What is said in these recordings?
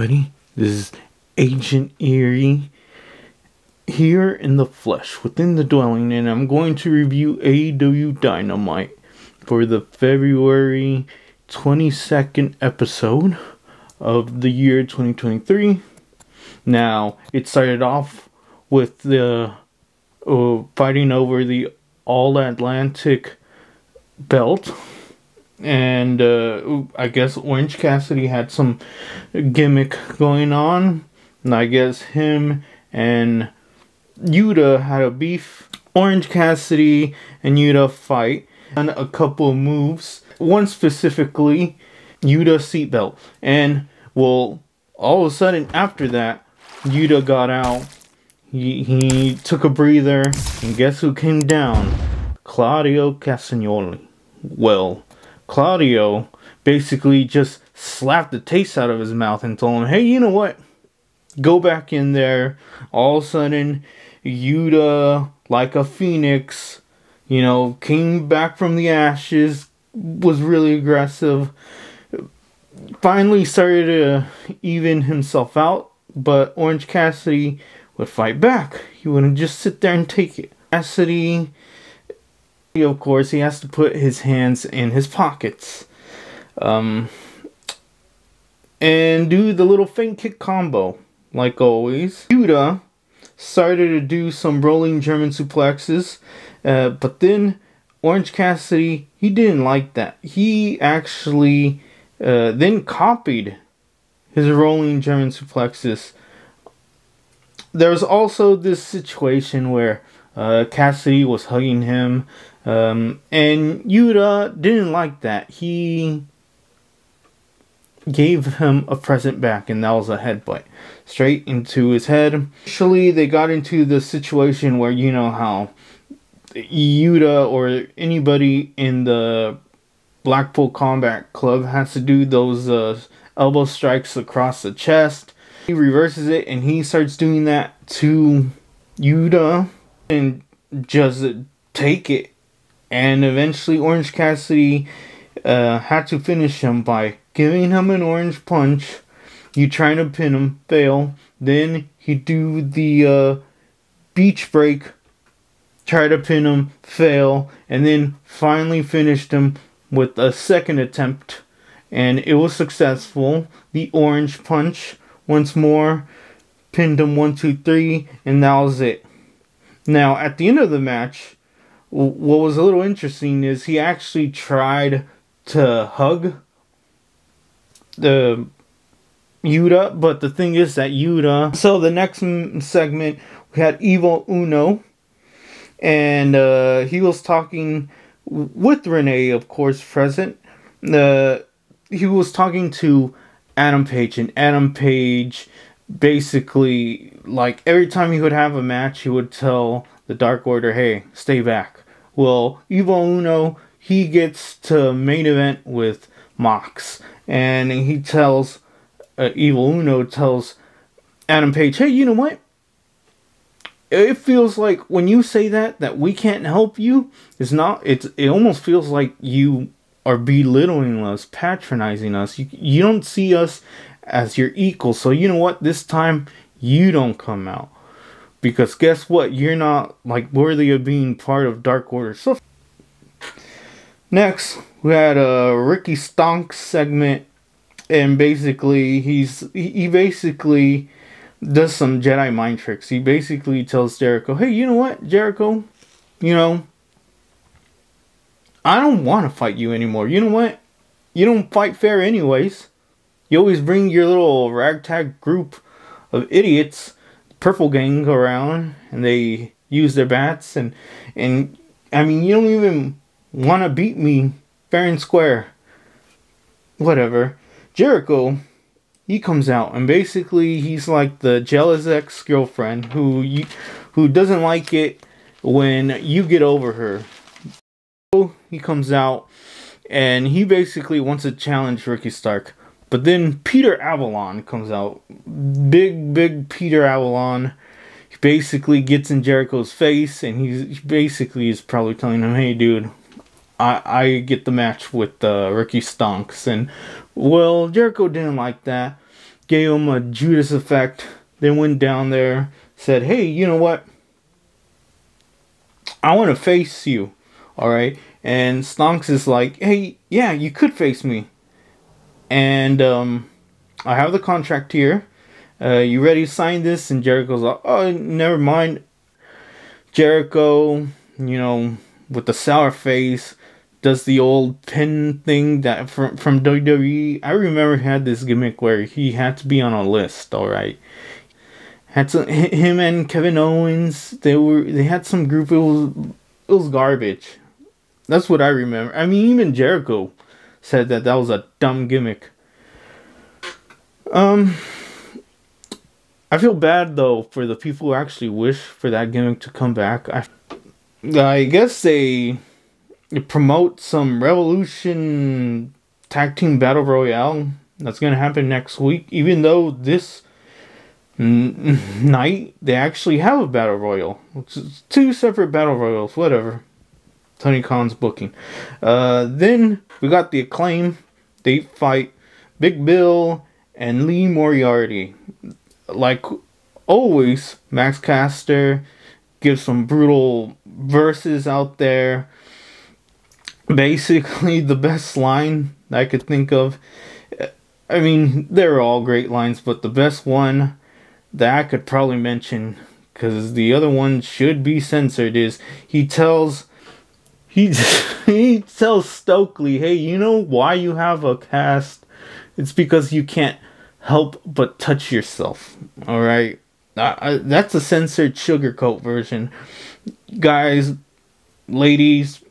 everybody? This is Agent Eerie here in the flesh within the dwelling, and I'm going to review AEW Dynamite for the February 22nd episode of the year 2023. Now, it started off with the fighting over the All-Atlantic belt. And I guess Orange Cassidy had some gimmick going on. And I guess him and Yuta had a beef. Orange Cassidy and Yuta fight. And a couple of moves. One specifically, Yuta seatbelt. And, well, all of a sudden after that, Yuta got out. He took a breather. And guess who came down? Claudio Castagnoli. Well, Claudio basically just slapped the taste out of his mouth and told him, hey, you know what? Go back in there. All of a sudden, Yuta, like a phoenix, came back from the ashes, was really aggressive. Finally started to even himself out, but Orange Cassidy would fight back. He wouldn't just sit there and take it. Cassidy, of course, he has to put his hands in his pockets. And do the little feint kick combo, like always. Yuta started to do some rolling German suplexes, but then Orange Cassidy, he didn't like that. He actually then copied his rolling German suplexes. There was also this situation where Cassidy was hugging him, and Yuta didn't like that. He gave him a present back, and that was a headbutt straight into his head. Actually, they got into the situation where you know how Yuta or anybody in the Blackpool Combat Club has to do those elbow strikes across the chest. He reverses it, and he starts doing that to Yuta and just take it. And eventually Orange Cassidy had to finish him by giving him an orange punch. You trying to pin him, fail. Then he do the beach break, try to pin him, fail. And then finally finished him with a second attempt. And it was successful. The orange punch once more. Pinned him 1, 2, 3. And that was it. Now, at the end of the match, what was a little interesting is he actually tried to hug the Yuta, but the thing is that Yuta... So the next segment, we had Evil Uno, and he was talking with Renee, of course, present. He was talking to Adam Page, and Adam Page basically, like, every time he would have a match, he would tell the Dark Order, hey, stay back. Well, Evil Uno, he gets to main event with Mox. And he tells, Evil Uno tells Adam Page, hey, you know what? It feels like when you say that we can't help you, it almost feels like you are belittling us, patronizing us. You don't see us as your equal. So you know what? This time, you don't come out. Because guess what? You're not like worthy of being part of Dark Order. So next, we had a Ricky Stonk segment, and basically he basically does some Jedi mind tricks. He basically tells Jericho, "Hey, you know what, Jericho? I don't want to fight you anymore. You know what? You don't fight fair anyways. You always bring your little ragtag group of idiots, Purple Gang, around, and they use their bats, and I mean, you don't even want to beat me fair and square. Whatever." Jericho, he comes out, and basically he's like the jealous ex-girlfriend who doesn't like it when you get over her. He comes out, and he basically wants to challenge Ricky Stark. But then Peter Avalon comes out. Big Peter Avalon. He basically gets in Jericho's face, and he basically is probably telling him, hey dude, I get the match with Ricky Stonks. And, well, Jericho didn't like that. gave him a Judas effect. They went down there, said, hey, you know what? I want to face you. Alright? And Stonks is like, hey, yeah, you could face me. And I have the contract here. You ready to sign this? And Jericho's like, oh, never mind. Jericho, with the sour face, does the old pin thing that from WWE. I remember he had this gimmick where he had to be on a list. All right, him and Kevin Owens. They had some group. It was garbage. That's what I remember. I mean, even Jericho said that was a dumb gimmick. I feel bad though for the people who actually wish for that gimmick to come back. I guess they promote some Revolution Tag Team Battle Royale that's going to happen next week. Even though this night they actually have a Battle Royal. It's 2 separate Battle Royals, whatever. Tony Khan's booking. Then we got the Acclaim. They fight Big Bill and Lee Moriarty. Like always, Max Caster gives some brutal verses out there. Basically, the best line I could think of. I mean, they're all great lines, but the best one that I could probably mention, because the other one should be censored, is he tells Stokely, hey, you know why you have a cast? It's because you can't help but touch yourself. Alright? That's a censored sugarcoat version. Guys, ladies,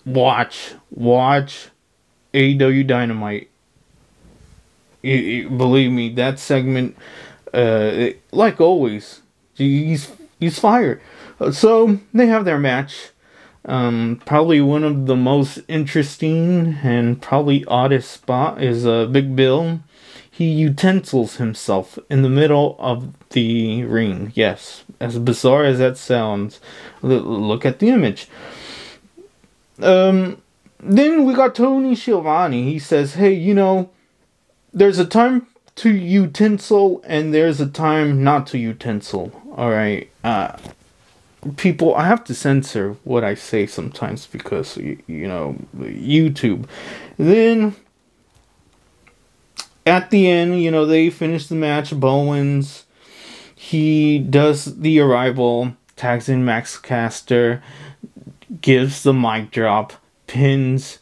watch AEW Dynamite. Believe me, that segment, like always, he's fire. So they have their match. Probably one of the most interesting and probably oddest spot is Big Bill. He utensils himself in the middle of the ring. Yes, as bizarre as that sounds. Look at the image. Then we got Tony Schiavone. He says, hey, there's a time to utensil and there's a time not to utensil. Alright. People, I have to censor what I say sometimes because, YouTube. Then at the end, they finish the match. Bowens, he does the arrival, tags in Max Caster, gives the mic drop, pins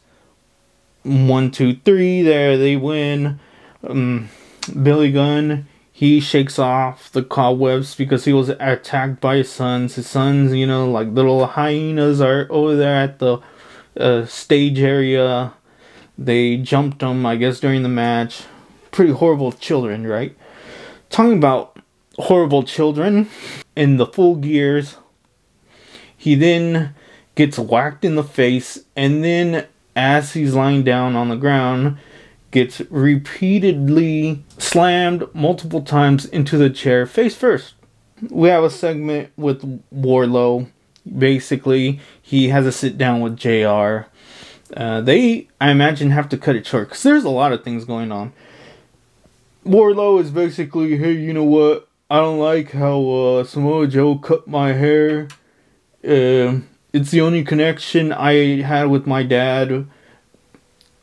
1, 2, 3. There, they win. Billy Gunn, he shakes off the cobwebs because he was attacked by his sons. His sons, like little hyenas, are over there at the stage area. They jumped him, I guess, during the match. Pretty horrible children, right? Talking about horrible children, in the Full Gears, he then gets whacked in the face, and then as he's lying down on the ground, gets repeatedly slammed multiple times into the chair face first. We have a segment with Wardlow. Basically, he has a sit down with JR. They, I imagine, have to cut it short because there's a lot of things going on. Wardlow is basically, hey, you know what? I don't like how Samoa Joe cut my hair. It's the only connection I had with my dad.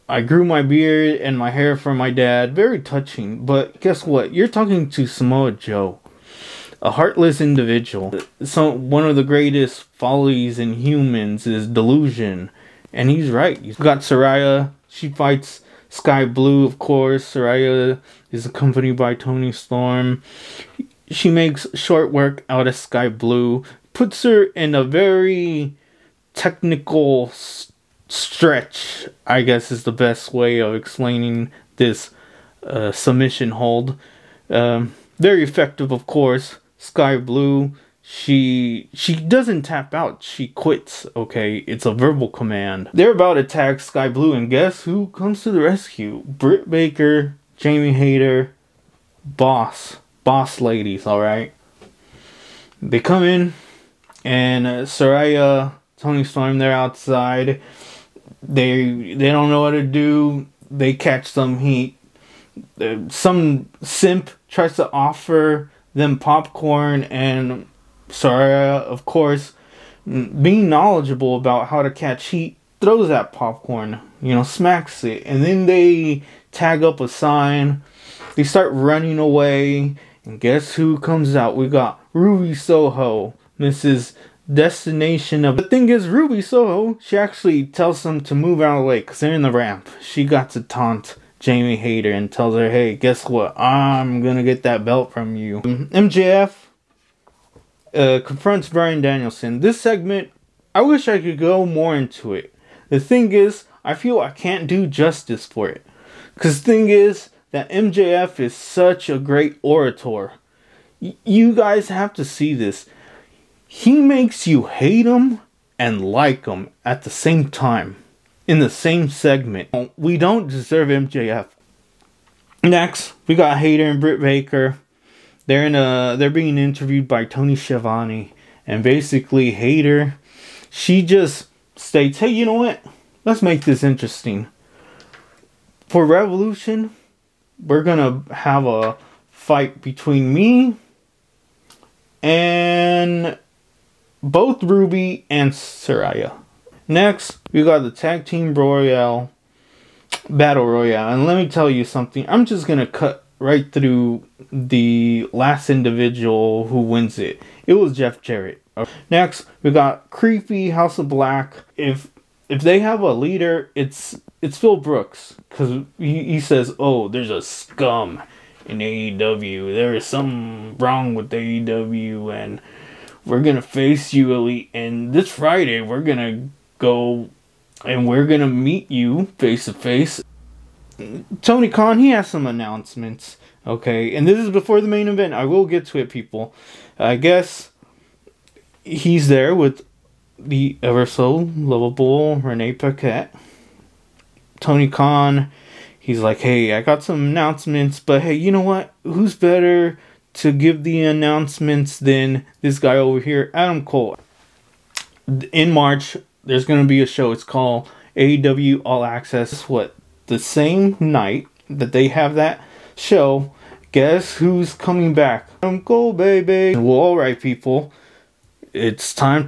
I grew my beard and my hair from my dad. Very touching. But guess what? You're talking to Samoa Joe, a heartless individual. So one of the greatest follies in humans is delusion. And he's right. You've got Saraya. She fights Sky Blue, of course. Saraya is accompanied by Tony Storm. She makes short work out of Sky Blue. Puts her in a very technical stretch, I guess is the best way of explaining this submission hold. Very effective, of course. Sky Blue, she doesn't tap out. She quits, okay? It's a verbal command. They're about to attack Sky Blue, and guess who comes to the rescue? Britt Baker, Jamie Hayter, Boss ladies, alright? They come in, and Saraya, Tony Storm, they're outside. They don't know what to do. They catch some heat. some simp tries to offer them popcorn, and Saraya, of course, being knowledgeable about how to catch heat, throws that popcorn, smacks it, and then they tag up a sign. They start running away, and guess who comes out? We got Ruby Soho, Mrs. Destination of... The thing is, Ruby Soho, she actually tells them to move out of the way because they're in the ramp. She got to taunt Jamie Hayter and tells her, hey, guess what? I'm gonna get that belt from you. MJF confronts Bryan Danielson. This segment, I wish I could go more into it. The thing is, I feel I can't do justice for it. Because the thing is that MJF is such a great orator. You guys have to see this. He makes you hate him and like him at the same time. In the same segment. We don't deserve MJF. Next, we got Hayter and Britt Baker. They're being interviewed by Tony Schiavone. And basically, Hayter, she just states, hey, you know what? Let's make this interesting. For Revolution, we're gonna have a fight between me and both Ruby and Saraya. Next, we got the Tag Team Battle Royale. And let me tell you something. I'm just gonna cut right through the last individual who wins it. It was Jeff Jarrett. Next, we got Creepy House of Black. If they have a leader, it's Phil Brooks. Because he says, oh, there's a scum in AEW. There is something wrong with AEW, and we're gonna face you, Elite, and this Friday we're gonna go and we're gonna meet you face to face. Tony Khan, he has some announcements, okay, and this is before the main event. I will get to it, people. I guess he's there with the ever so lovable Renee Paquette. Tony Khan, he's like, hey, I got some announcements, but hey, you know what? Who's better to give the announcements than this guy over here, Adam Cole? In March, there's going to be a show. It's called AEW All Access. The same night that they have that show, guess who's coming back? Adam Cole, baby. Well, alright, people. It's time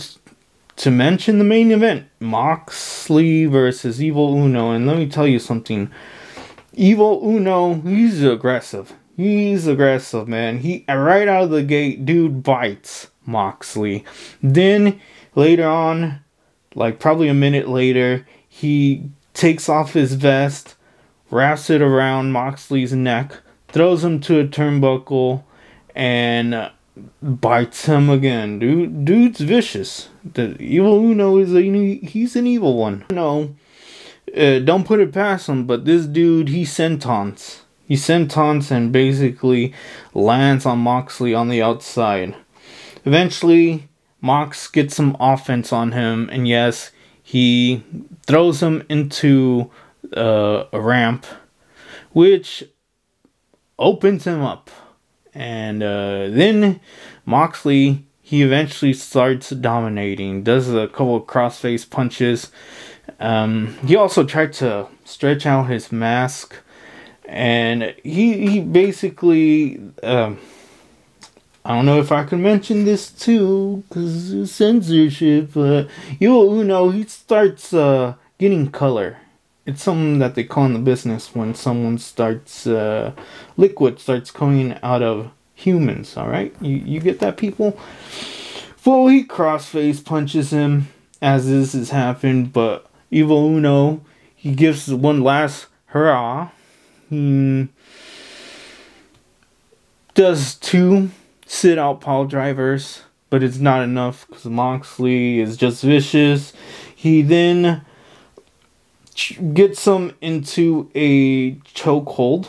to mention the main event. Moxley versus Evil Uno. And let me tell you something. Evil Uno, he's aggressive. He's aggressive, man. He right out of the gate, dude bites Moxley. Then later on, like probably a minute later, he takes off his vest, wraps it around Moxley's neck, throws him to a turnbuckle, and bites him again. Dude's vicious. The Evil Uno he's an evil one. No, don't put it past him, but this dude, he sentons. He sentons and basically lands on Moxley on the outside. Eventually, Mox gets some offense on him, and yes, he throws him into a ramp, which opens him up. And then Moxley, he eventually starts dominating, does a couple of crossface punches. He also tried to stretch out his mask, and he basically, I don't know if I can mention this too, because censorship, but Evil Uno, he starts getting color. It's something that they call in the business when someone starts, liquid starts coming out of humans, alright? You get that, people? Well, he crossface punches him as this has happened, but Evil Uno, he gives one last hurrah. He does 2 sit-out pile drivers, but it's not enough because Moxley is just vicious. He then gets him into a chokehold.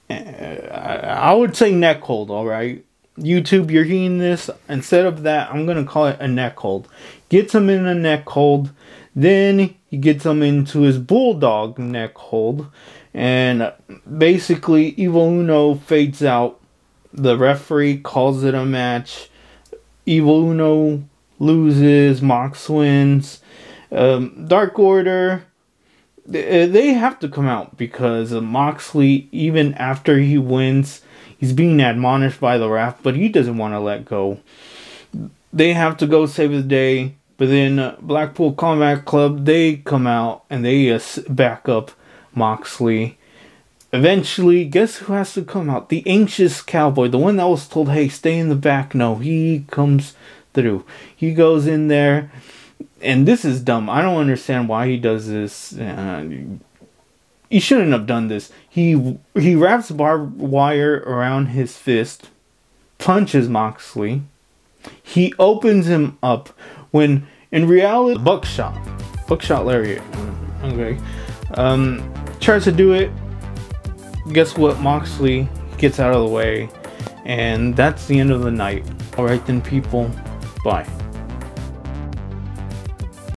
I would say neck hold, alright? YouTube, you're hearing this. Instead of that, I'm going to call it a neck hold. Gets him in a neck hold. Then he gets him into his bulldog neck hold. And basically, Evil Uno fades out. The referee calls it a match. Evil Uno loses. Mox wins. Dark Order, They have to come out because Moxley, even after he wins, he's being admonished by the ref, but he doesn't want to let go. They have to go save the day, but then Blackpool Combat Club, they come out and they back up Moxley. Eventually, guess who has to come out? The anxious cowboy, the one that was told, hey, stay in the back. No, he comes through. He goes in there. And this is dumb. I don't understand why he does this. He shouldn't have done this. He wraps barbed wire around his fist, punches Moxley. He opens him up when in reality, buckshot lariat. Okay, tries to do it. Guess what? Moxley gets out of the way, and that's the end of the night. All right then, people. Bye.